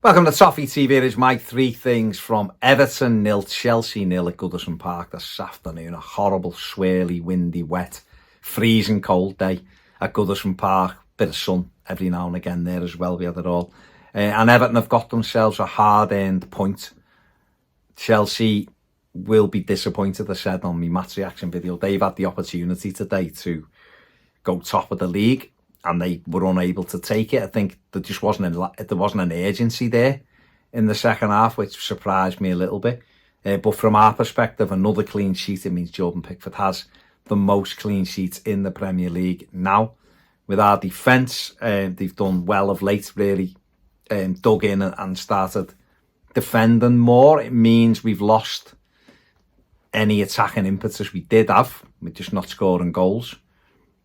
Welcome to Toffee TV. It is my three things from Everton 0, Chelsea 0 at Goodison Park this afternoon. A horrible, swirly, windy, wet, freezing cold day at Goodison Park. Bit of sun every now and again there as well. We had it all. And Everton have got themselves a hard-earned point. Chelsea will be disappointed, I said on my match reaction video. They've had the opportunity today to go top of the league, and they were unable to take it. I think there just wasn't an urgency there in the second half, which surprised me a little bit. But from our perspective, another clean sheet, it means Jordan Pickford has the most clean sheets in the Premier League now. With our defence, they've done well of late, really dug in and started defending more. It means we've lost any attacking impetus we did have. We're just not scoring goals.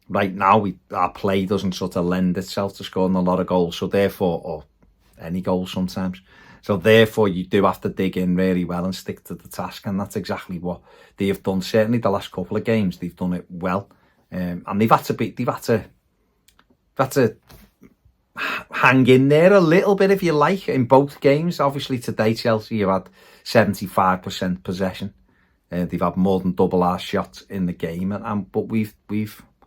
Right now, our play doesn't sort of lend itself to scoring a lot of goals. So therefore, or any goals sometimes. So therefore, you do have to dig in really well and stick to the task. And that's exactly what they have done. Certainly the last couple of games, they've done it well. And they've had to hang in there a little bit, if you like, in both games. Obviously today, Chelsea have had 75% possession. They've had more than double our shots in the game. But we've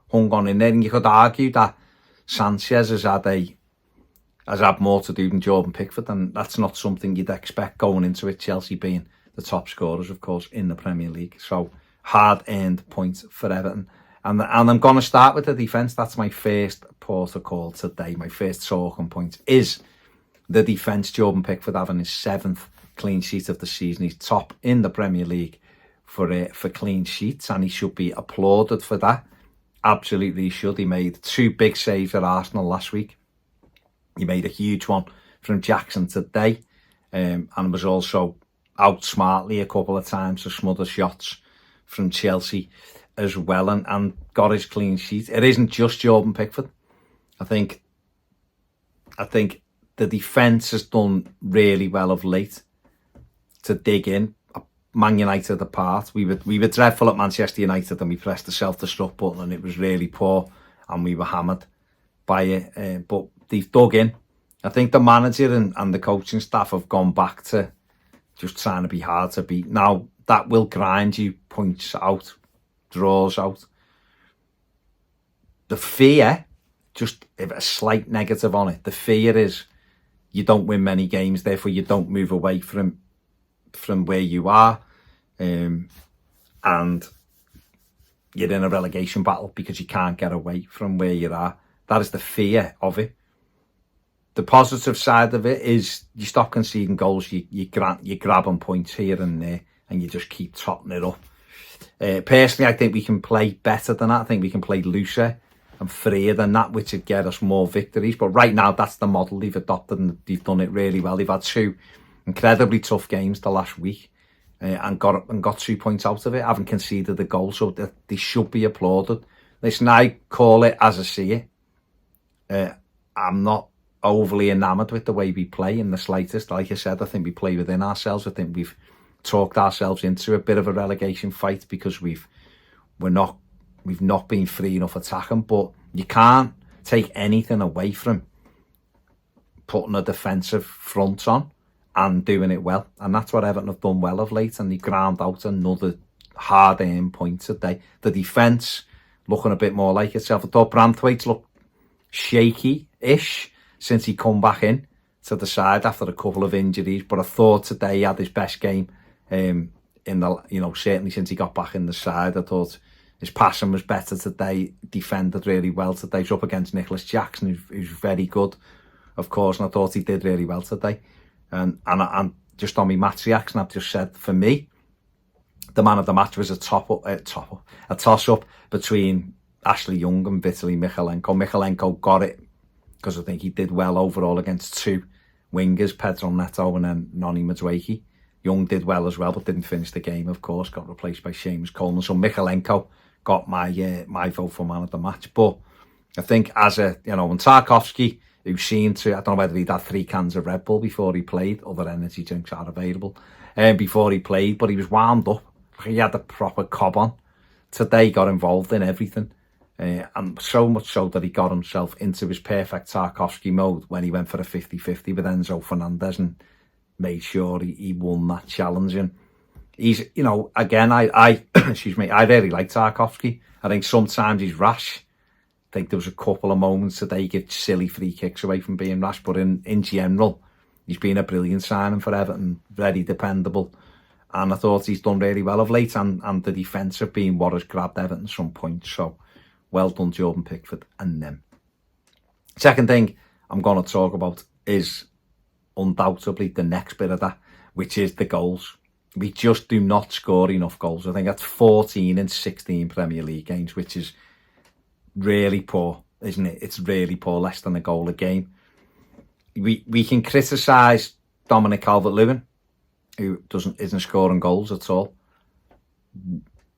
hung on in there, and you could argue that Sanchez has had more to do than Jordan Pickford, and that's not something you'd expect going into it. Chelsea being the top scorers, of course, in the Premier League. So hard-earned point for Everton. And I'm going to start with the defence. That's my first port of call today. My first talking point is the defence. Jordan Pickford having his 7th clean sheet of the season. He's top in the Premier League for clean sheets, and he should be applauded for that. Absolutely he should. He made 2 big saves at Arsenal last week. He made a huge one from Jackson today, and was also out smartly a couple of times to smother shots from Chelsea as well, and got his clean sheet. It isn't just Jordan Pickford. I think the defence has done really well of late to dig in. Man United apart, we were dreadful at Manchester United, and we pressed the self-destruct button, and it was really poor, and we were hammered by it. But they've dug in. I think the manager and the coaching staff have gone back to just trying to be hard to beat. Now, that will grind you points out, draws out. The fear, just a slight negative on it, the fear is you don't win many games, therefore you don't move away from where you are, and you're in a relegation battle because you can't get away from where you are. That is the fear of it. The positive side of it is you stop conceding goals, you're grabbing points here and there, and you just keep totting it up. Personally, I think we can play better than that. I think we can play looser and freer than that, which would get us more victories. But right now, that's the model they've adopted, and they've done it really well. They've had 2 incredibly tough games the last week, and got 2 points out of it, haven't conceded a goal, so they should be applauded. Listen, I call it as I see it. I'm not overly enamoured with the way we play in the slightest. Like I said, I think we play within ourselves. I think we've talked ourselves into a bit of a relegation fight because we've not been free enough attacking. But you can't take anything away from putting a defensive front on and doing it well. And that's what Everton have done well of late, and they ground out another hard-earned point today. The defence looking a bit more like itself. I thought Branthwaite's looked shaky-ish since he come back in to the side after a couple of injuries, but I thought today he had his best game certainly since he got back in the side. I thought his passing was better today, defended really well today. He's up against Nicholas Jackson, who's very good, of course, and I thought he did really well today. And just on my match reaction, I've just said, for me, the man of the match was a toss-up between Ashley Young and Vitaly Mykolenko. Mykolenko got it because I think he did well overall against 2 wingers, Pedro Neto and then Noni Madueke. Young did well as well, but didn't finish the game, of course, got replaced by Seamus Coleman. So Mykolenko got my vote for man of the match. But I think when Tarkowski, who seemed to, I don't know whether he'd had 3 cans of Red Bull before he played, other energy drinks are available, before he played, but he was wound up. He had the proper cob on. Today got involved in everything. And so much so that he got himself into his perfect Tarkowski mode when he went for a 50-50 with Enzo Fernandez and made sure he won that challenge. And he's, you know, again, I excuse me, I really like Tarkowski. I think sometimes he's rash. I think there was a couple of moments today he gave silly free kicks away from being rash, but in general, he's been a brilliant signing for Everton, very dependable. And I thought he's done really well of late, and the defence have been what has grabbed Everton at some point. So, well done, Jordan Pickford and them. Second thing I'm going to talk about is undoubtedly the next bit of that, which is the goals. We just do not score enough goals. I think that's 14 in 16 Premier League games, which is really poor, isn't it? It's really poor, less than a goal a game. We can criticise Dominic Calvert-Lewin, who isn't scoring goals at all.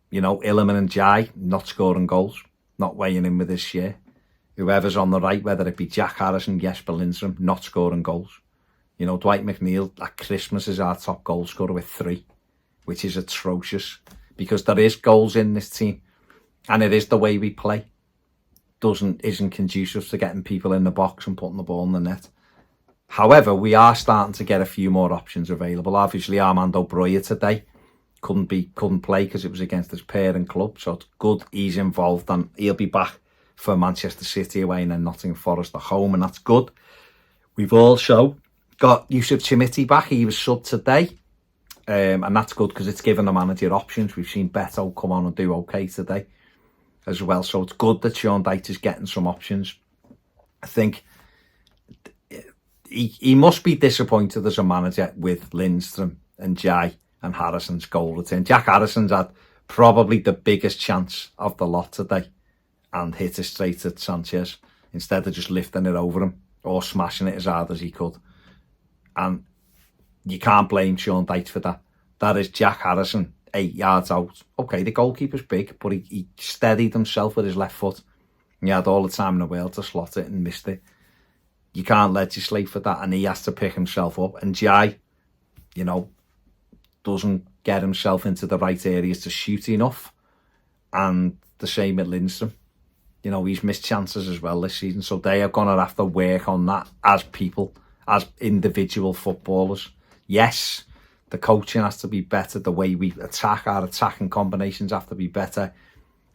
You know, Illiman and Jai not scoring goals, not weighing in with this year. Whoever's on the right, whether it be Jack Harrison, Jesper Lindstrom, not scoring goals. You know, Dwight McNeil at Christmas is our top goal scorer with 3, which is atrocious because there is goals in this team, and it is the way we play. Isn't conducive to getting people in the box and putting the ball in the net. However, we are starting to get a few more options available. Obviously, Armando Broja today couldn't play because it was against his parent club. So it's good he's involved, and he'll be back for Manchester City away and then Nottingham Forest at home, and that's good. We've also got Yusuf Chimiti back. He was subbed today, and that's good because it's given the manager options. We've seen Beto come on and do okay today as well. So it's good that Sean Dyche is getting some options. I think he must be disappointed as a manager with Lindstrom and Jai and Harrison's goal return. Jack Harrison's had probably the biggest chance of the lot today and hit it straight at Sanchez instead of just lifting it over him or smashing it as hard as he could. And you can't blame Sean Dyche for that. That is Jack Harrison, 8 yards out. Okay, the goalkeeper's big, but he steadied himself with his left foot. He had all the time in the world to slot it and missed it. You can't legislate for that, and he has to pick himself up. And Jai, you know, doesn't get himself into the right areas to shoot enough. And the same with Lindstrom. You know, he's missed chances as well this season. So they are going to have to work on that as people, as individual footballers. Yes, the coaching has to be better. The way we attack, our attacking combinations have to be better.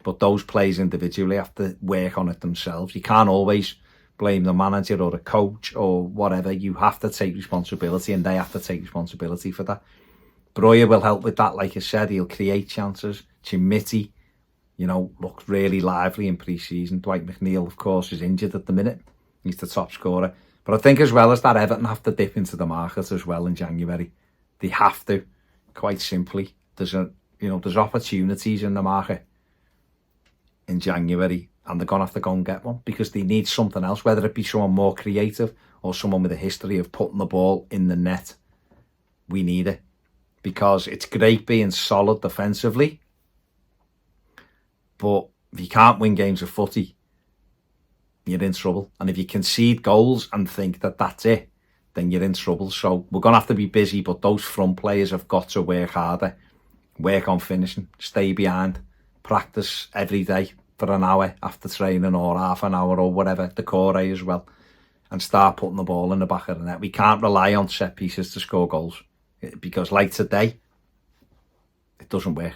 But those players individually have to work on it themselves. You can't always blame the manager or the coach or whatever. You have to take responsibility, and they have to take responsibility for that. Broja will help with that, like I said. He'll create chances. Chimiti, you know, looks really lively in pre-season. Dwight McNeil, of course, is injured at the minute. He's the top scorer. But I think as well as that, Everton have to dip into the market as well in January. They have to, quite simply. There's opportunities in the market in January, and they're going to have to go and get one because they need something else, whether it be someone more creative or someone with a history of putting the ball in the net. We need it because it's great being solid defensively, but if you can't win games of footy, you're in trouble. And if you concede goals and think that that's it, then you're in trouble. So we're going to have to be busy, but those front players have got to work harder, work on finishing, stay behind, practice every day for an hour after training or half an hour or whatever, the core as well, and start putting the ball in the back of the net. We can't rely on set pieces to score goals because like today, it doesn't work.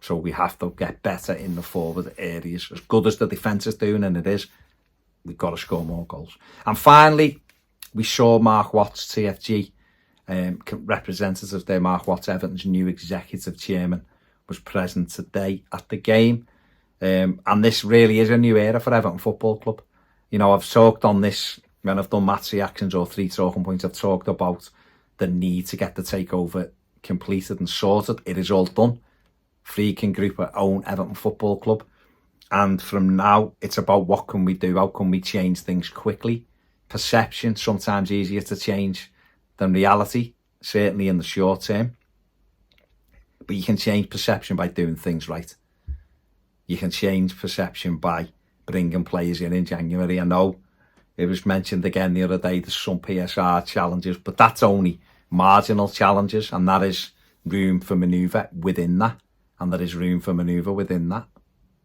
So we have to get better in the forward areas. As good as the defence is doing, and it is, we've got to score more goals. And finally, we saw Mark Watts, TFG, representative there, Mark Watts, Everton's new executive chairman, was present today at the game. And this really is a new era for Everton Football Club. You know, I've talked on this when I've done match reactions or 3 talking points. I've talked about the need to get the takeover completed and sorted. It is all done. Friedkin Group own Everton Football Club. And from now, it's about what can we do? How can we change things quickly? Perception, sometimes easier to change than reality, certainly in the short term. But you can change perception by doing things right. You can change perception by bringing players in January. I know it was mentioned again the other day, there's some PSR challenges, but that's only marginal challenges, and that is room for manoeuvre within that. And there is room for manoeuvre within that.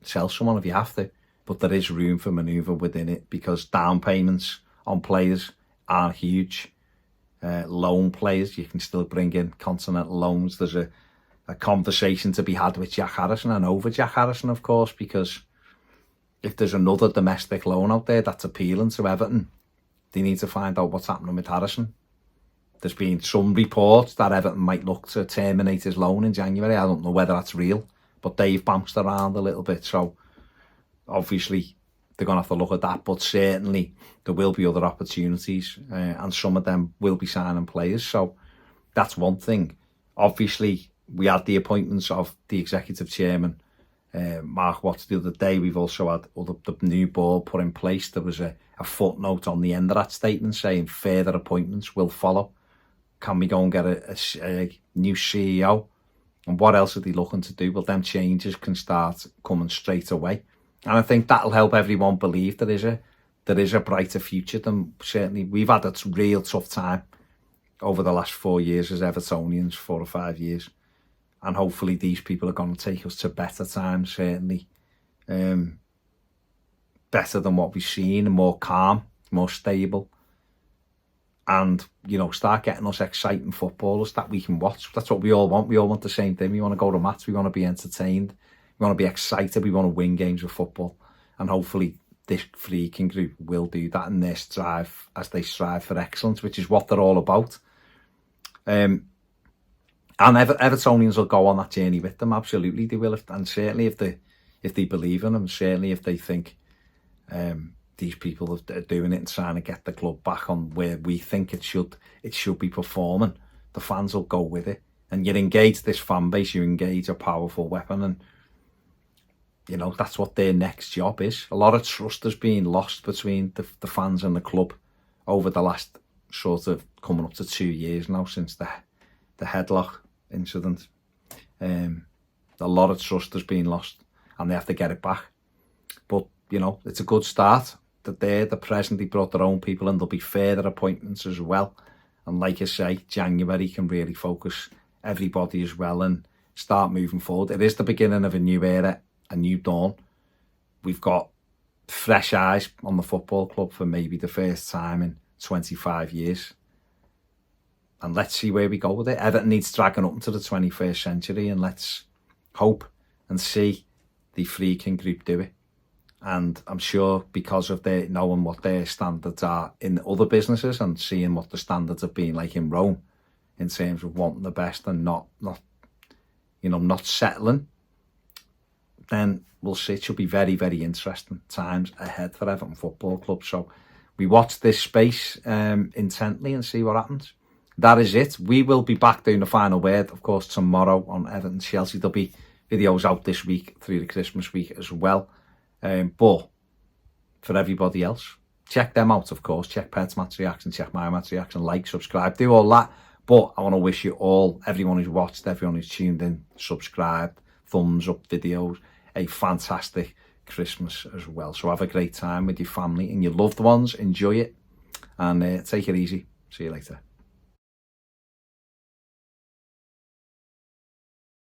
sell someone if you have to, but there is room for manoeuvre within it because down payments on players aren't huge. Loan players, you can still bring in continental loans. There's a conversation to be had with Jack Harrison and over Jack Harrison, of course, because if there's another domestic loan out there that's appealing to Everton, they need to find out what's happening with Harrison. There's been some reports that Everton might look to terminate his loan in January. I don't know whether that's real, but they've bounced around a little bit. So obviously they're going to have to look at that, but certainly there will be other opportunities and some of them will be signing players. So that's one thing. Obviously, we had the appointments of the executive chairman, Mark Watts, the other day. We've also had the new board put in place. There was a footnote on the end of that statement saying further appointments will follow. Can we go and get a new CEO? And what else are they looking to do? Well, them changes can start coming straight away. And I think that'll help everyone believe there is a brighter future than certainly we've had a real tough time over the last 4 years as Evertonians, 4 or 5 years. And hopefully these people are going to take us to better times, certainly. Better than what we've seen, more calm, more stable. And, you know, start getting us exciting footballers that we can watch. That's what we all want. We all want the same thing. We want to go to match. We want to be entertained. We want to be excited. We want to win games of football. And hopefully this Friedkin group will do that in their strive, as they strive for excellence, which is what they're all about. And Evertonians will go on that journey with them. Absolutely, they will. And certainly if they believe in them, certainly if they think these people are doing it and trying to get the club back on where we think it should be performing, the fans will go with it. And you engage this fan base, you engage a powerful weapon, and you know that's what their next job is. A lot of trust has been lost between the fans and the club over the last sort of coming up to 2 years now since the headlock incident. A lot of trust has been lost and they have to get it back. But you know, it's a good start that they're present. They brought their own people and there'll be further appointments as well. And like I say, January can really focus everybody as well and start moving forward. It is the beginning of a new era, a new dawn. We've got fresh eyes on the football club for maybe the first time in 25 years. And let's see where we go with it. Everton needs dragging up into the 21st century, and let's hope and see the Friedkin group do it. And I'm sure because of their knowing what their standards are in other businesses and seeing what the standards have been like in Rome in terms of wanting the best and not settling, then we'll see. It should be very, very interesting times ahead for Everton Football Club. So we watch this space intently and see what happens. That is it. We will be back doing the final word, of course, tomorrow on Everton Chelsea. There'll be videos out this week through the Christmas week as well. But for everybody else, check them out, of course. Check Ped's Match Reaction, check my Match Reaction, like, subscribe, do all that. But I want to wish you all, everyone who's watched, everyone who's tuned in, subscribed, thumbs up videos, a fantastic Christmas as well. So have a great time with your family and your loved ones. Enjoy it and take it easy. See you later.